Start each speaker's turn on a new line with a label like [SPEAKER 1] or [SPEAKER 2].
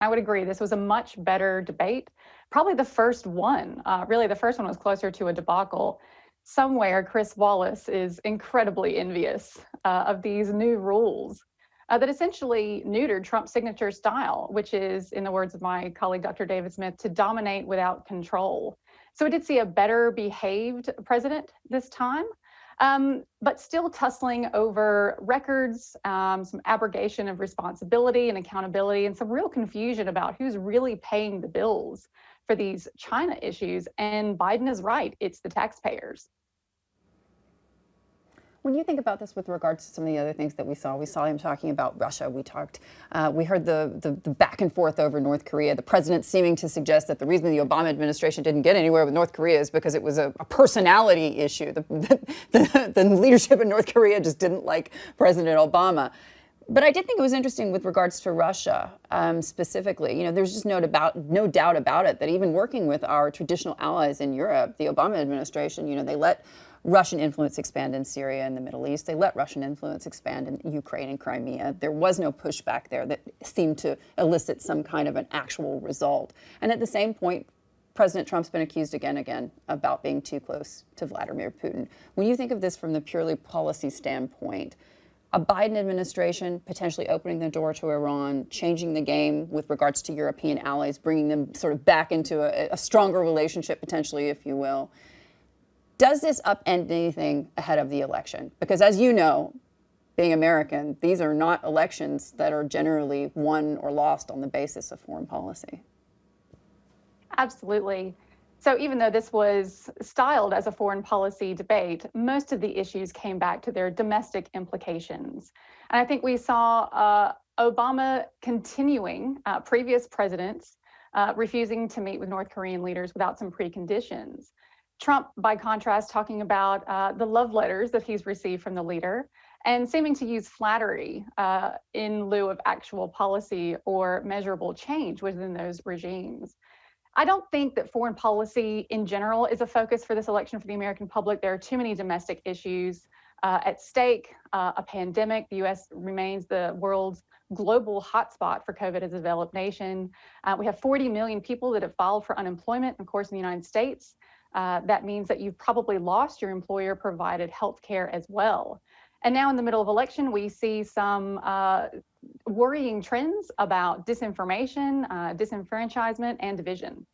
[SPEAKER 1] I would agree. This was a much better debate. Probably the first one. Really, the first one was closer to a debacle. Somewhere, Chris Wallace is incredibly envious of these new rules that essentially neutered Trump's signature style, which is, in the words of my colleague Dr. David Smith, to dominate without control. So we did see a better behaved president this time. But still tussling over records, some abrogation of responsibility and accountability, and some real confusion about who's really paying the bills for these China issues. And Biden is right, it's the taxpayers.
[SPEAKER 2] When you think about this with regards to some of the other things that we saw him talking about Russia. We heard the back and forth over North Korea. The president seeming to suggest that the reason the Obama administration didn't get anywhere with North Korea is because it was a personality issue. The leadership in North Korea just didn't like President Obama. But I did think it was interesting with regards to Russia specifically. You know, there's just no doubt about it that even working with our traditional allies in Europe, the Obama administration, you know, they let Russian influence expand in Syria and the Middle East. They let Russian influence expand in Ukraine and Crimea. There was no pushback there that seemed to elicit some kind of an actual result. And at the same point, President Trump's been accused again about being too close to Vladimir Putin. When you think of this from the purely policy standpoint, a Biden administration potentially opening the door to Iran, changing the game with regards to European allies, bringing them sort of back into a stronger relationship potentially, if you will. Does this upend anything ahead of the election? Because as you know, being American, these are not elections that are generally won or lost on the basis of foreign policy.
[SPEAKER 1] Absolutely. So even though this was styled as a foreign policy debate, most of the issues came back to their domestic implications. And I think we saw Obama continuing previous presidents refusing to meet with North Korean leaders without some preconditions. Trump, by contrast, talking about the love letters that he's received from the leader and seeming to use flattery in lieu of actual policy or measurable change within those regimes. I don't think that foreign policy in general is a focus for this election for the American public. There are too many domestic issues at stake, a pandemic. The U.S. remains the world's global hotspot for COVID as a developed nation. We have 40 million people that have filed for unemployment, of course, in the United States. That means that you've probably lost your employer-provided health care as well. And now in the middle of election, we see some worrying trends about disinformation, disenfranchisement, and division.